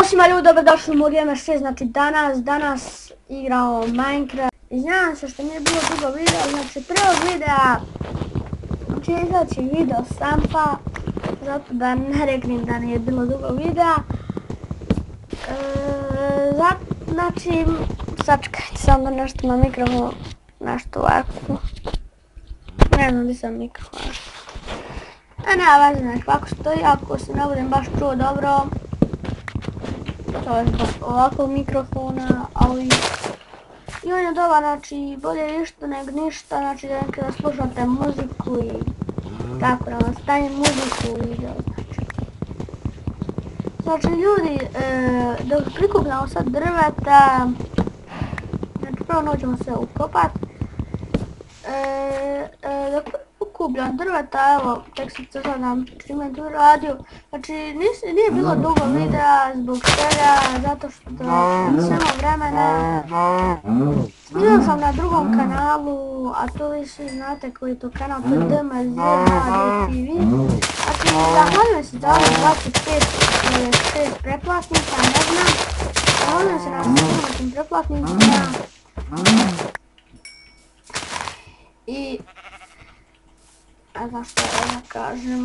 Svima ljudi, dobrodošli u moj Gamer 6, znači danas igramo Minecraft. Izvinjavam se što nije bilo dugo video, znači prvog videa će izaći video sampa, zato da ne reknem da nije bilo dugo videa. Znači, sačekajte sam da nešto na mikrofon, nešto ovako. Ne znam gdje sam mikrofon. Nema veze, znači ovako stoji, ako se ne budem baš čuo dobro. To je zbog ovakvog mikrofona, ali i on je dobar, znači bolje ništa nego ništa, znači da nekada slušate muziku i tako da vam stavim muziku u video, znači ljudi, dok prikupljamo sad drveta, znači prvo noćemo se ukopat, dok prikupljam drveta, evo, tek sam se sad nam čime tu radio, znači nije bilo dugo videa, zbog čega, zato što nisam imao vremena. Snimao sam na drugom kanalu, a to vi svi znate koji je to kanal, to je DMZ TV. Znači, zahvaljujem se za ovih 25 ili 6 pretplatnika, ne znam. Zahvaljujem se na svim pretplatnicima. I ne znam što da kažem,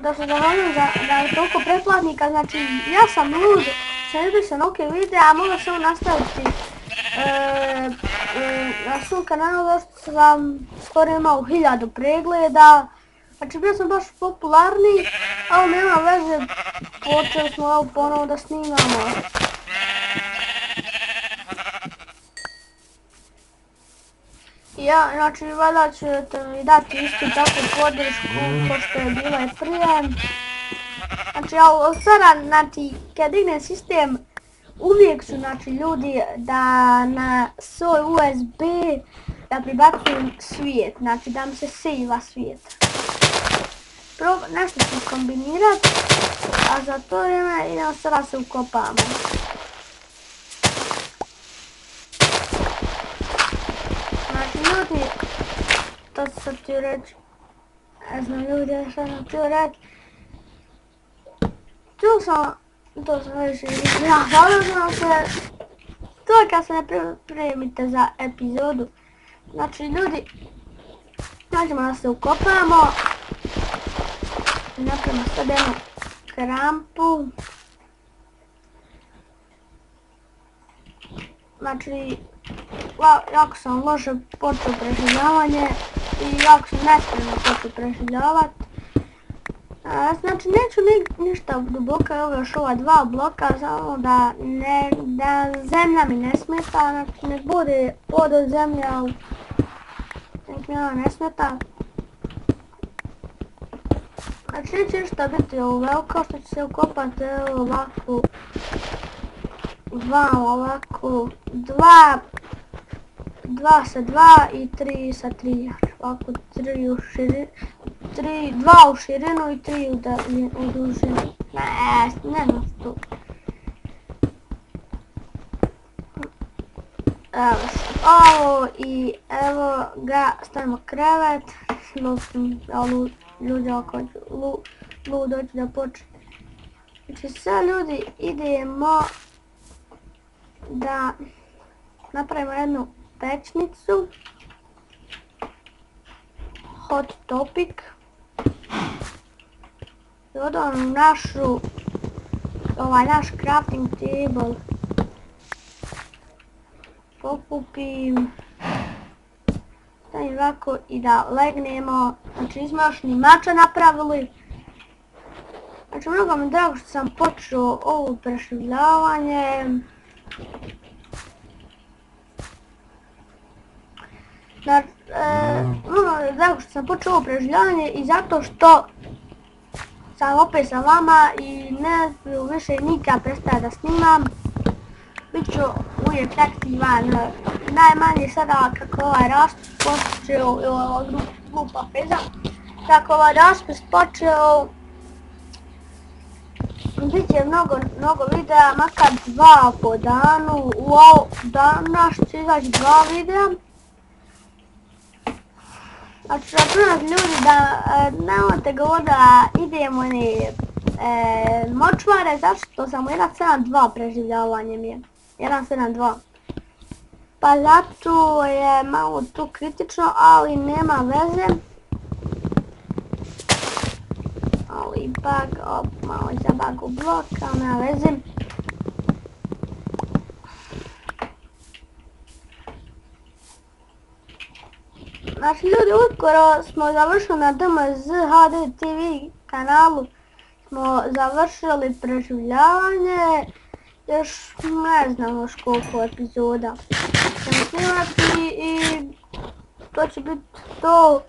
da se zahvaljujem da je toliko pretplatnika, znači ja sam lud, sredio sam ok videa, mogu se nastaviti na svom kanalu, zašto sam skoro imao 1000 pregleda, znači bio sam baš popularni, ali nema veze, počeli smo ponovo da snimamo. Ja, znači, valjda ćete mi dati istu takvu podršku ko što je bila i prije. Znači, ali sada, znači, kad dignem sistem, uvijek su, znači, ljudi da na svoj USB da pribacujem svijet, znači da mi se sejva svijet. Prvo, nešto ću kombinirat, a za to vrijeme idemo sada se ukopamo. Ljudi, to sam htio reći, ne znam ljudi što sam htio reći, to sam već ja zalazim se, to je kad se ne pripremite za epizodu, znači ljudi, nađemo da se ukopamo, napravimo sad jednu krampu, znači, jako sam loše počeo preživljavanje i jako sam nespremno počeo preživljavat. Znači neću ništa duboko, evo još ova 2 bloka, samo da zemlja mi ne smeta, znači nek bude pod od zemlje, ali nek mi ona ne smeta. Znači neće ništa biti ovo veliko što će se ukopati, evo ovako, ovako, 2 sa 2 i 3 sa 3, ovako 2 u širinu i 3 u dužinu, ne znam tu. Evo ovo i evo ga, stavimo krevet, ljudi ako lud hoću da počne. Znači sad ljudi idemo da napravimo jednu pećnicu, hot topic, i odavno našu, naš crafting table pokupim, stavim ovako i da legnemo, znači nismo još ni mača napravili, znači mnogo mi drago što sam počeo ovo preživljavanje. Znači, zato što sam počeo ovo preživljavanje i zato što sam opet sa vama i ne ću više nikad prestati da snimam. Biću uvijek aktivan, najmanje sada kako ovaj raspis počeo, ova glupa feza, kako ovaj raspis počeo, bit će mnogo videa, makar 2 po danu, danas će izaći 2 videa. Znači računat ljudi da nemojte govoriti da idemo močvare, zašto sam u 1.7.2 preživljavanje mi je. 1.7.2. Pa zato je malo tu kritično, ali nema veze. Ali bug, malo je za bug u blok, ali nema veze. Znači ljudi, uskoro smo završili na DMZ HD TV kanalu, smo završili preživljavanje, još ne znam još koliko epizoda ćemo snimati i to će biti to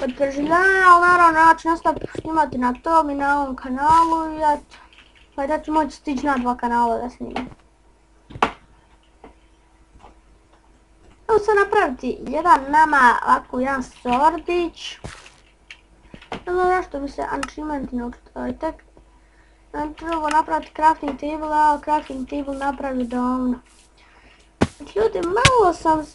od preživljavanja, ali naravno ja ću nastaviti snimati na tom i na ovom kanalu i eto, pa da ću moći stići na 2 kanala da snimam. Evo sad napraviti jedan nama ovako jedan sordić. Ne znam zašto bi se achievementi naučili tek. Treba napraviti crafting table, a crafting table napravio davno. Znači ljudi, malo sam,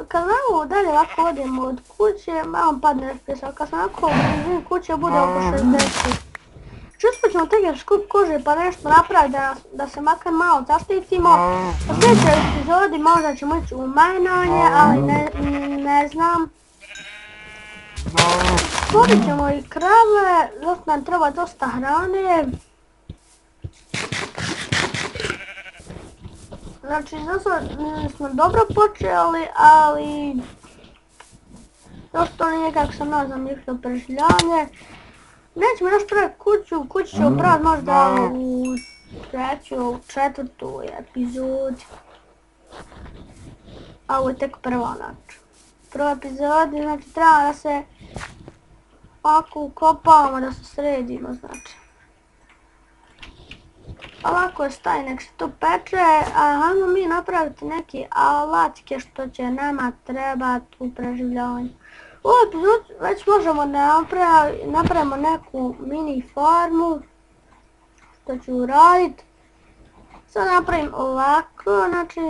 kad malo dalje ovako odem od kuće, malo padne FPS, ali kad sam ovako u blizini kuće bude oko 60. Usput ćemo tek skup kože pa nešto napraviti da se makar malo zaštitimo. U sljedećoj epizodi možda ćemo ići u majnanje, ali ne znam. Stvorit ćemo i krave, zato nam treba dosta hrane. Znači, zato smo dobro počeli, ali dosta nije kako sam ja zamišljao preživljavanje. Nećemo još praviti kuću ćemo praviti možda u 3. 4. epizodi. A ovo je tek prva znači. Prva epizodi, znači treba da se ovako ukopavamo, da se sredimo znači. Ovako staje, nek se to peče, a hajmo mi napraviti neke alatke što će nama trebati u preživljavanju. U ovoj epizodi već možemo da napravimo neku mini farmu, što ću uraditi. Sad napravim ovako, znači,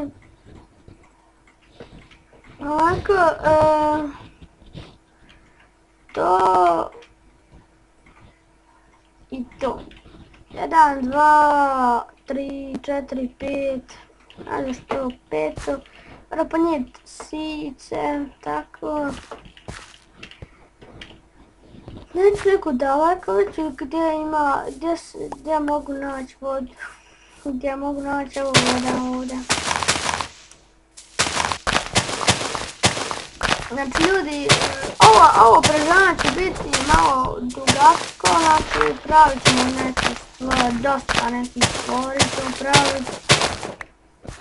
ovako, to i to. 1, 2, 3, 4, 5, ajde što 5, mora ponijeti sice, tako. Neću neku dalekoviću gdje mogu naći vodu, gdje mogu naći evo voda ovdje. Znači ljudi, ovo preživljavanje će biti malo dugačko, znači pravit ćemo neke stvari, dosta nekih stvari ćemo praviti.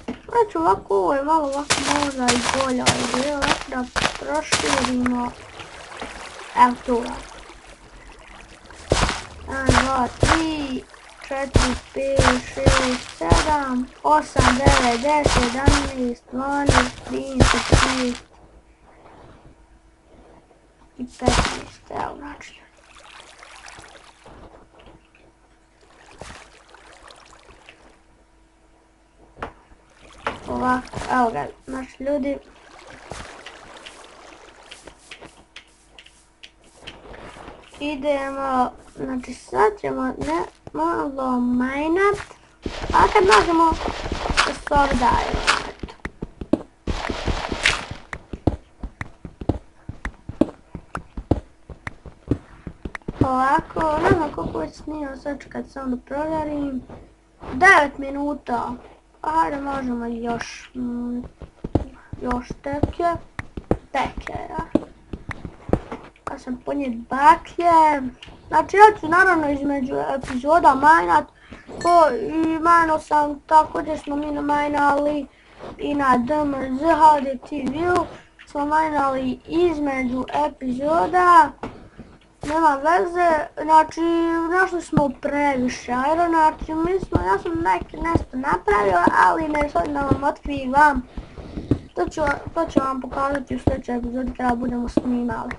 Znači ovako, ovo je malo ovako možda i bolja ideja, ovako da proširimo, evo tu ovako. 1, 2, 3, 4, 5, 6, 7, 8, 9, 10, 11, 12, 13, 14 i 15, evo znači. Ovako, evo ga, znači ljudi. Idemo, znači sad ćemo malo majnat, a kad nađemo sword iron, eto. Ovako, ne znam koliko već snimam, sad ću kad sam da provjerim. 9 minuta, ajde možemo još teke, ja. Kad sam ponijet baklje, znači ja ću naravno između epizoda majnat, i majno sam također smo mi majnali i na DMZ HD TV-u, smo majnali između epizoda, nema veze, znači našli smo previše irona, znači ja sam nešto napravio, ali ne želim da vam otkrivam, to ću vam pokazati u sljedećoj epizodi kada budemo snimali.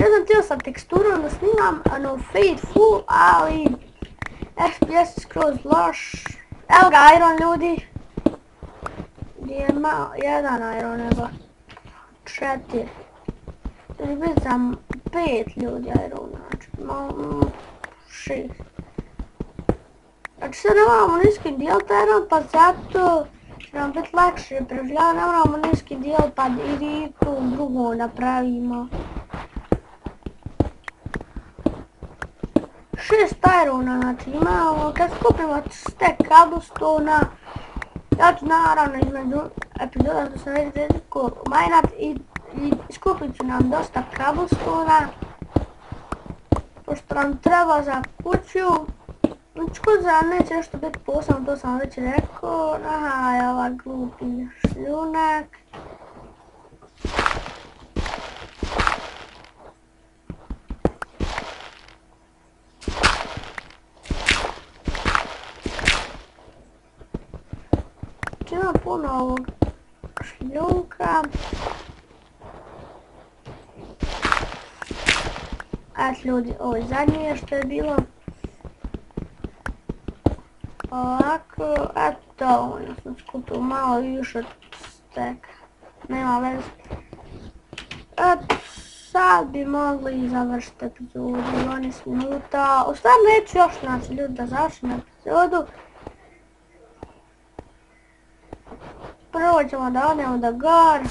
Ja sam htio sa teksturom da snimam no fade full, ali FPS je skroz loš. Evo ga iron ljudi. Gdje je malo, jedan iron nego 4. Znači biti sam 5 ljudi iron, znači, 6. Znači sad ne moramo niski dijelit iron, pa zato će nam biti lakše preživljavati, ne moramo niski dijelit pa i to drugo napravimo. 6 irona, znači imamo, kad skupimo stack cobblestone-a, ja ću naravno između epizoda da sam već rediko minat i skupit ću nam dosta cobblestone-a, pošto nam treba za kuću. Kuća neće nešto biti posebno, to sam već rekao. Aha, je ovaj glupi šljunak. Ima puno ovog šljunka. Eto ljudi, ovo je zadnje što je bilo. Ovako, eto, ja sam skupio malo više od steka, nema veze. Eto, sad bi mogli završiti epizodu, 12 minuta, u stvari neću još, znači ljudi, da završim epizodu. Prvo ćemo da odemo do gore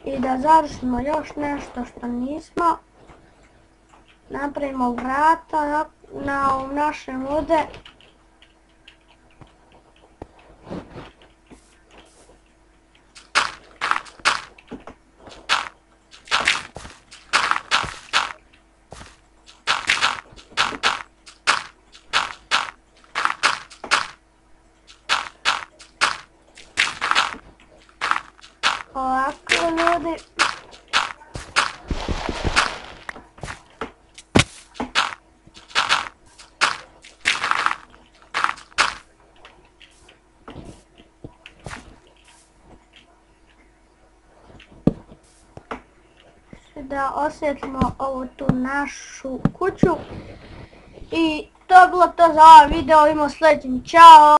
i da završimo još nešto što nismo. Napravimo vrata na našem ovdje. Ovako ljudi. Da osvjetlimo ovu tu našu kuću i to je bilo to za ovaj video, vidimo sljedećem, čao!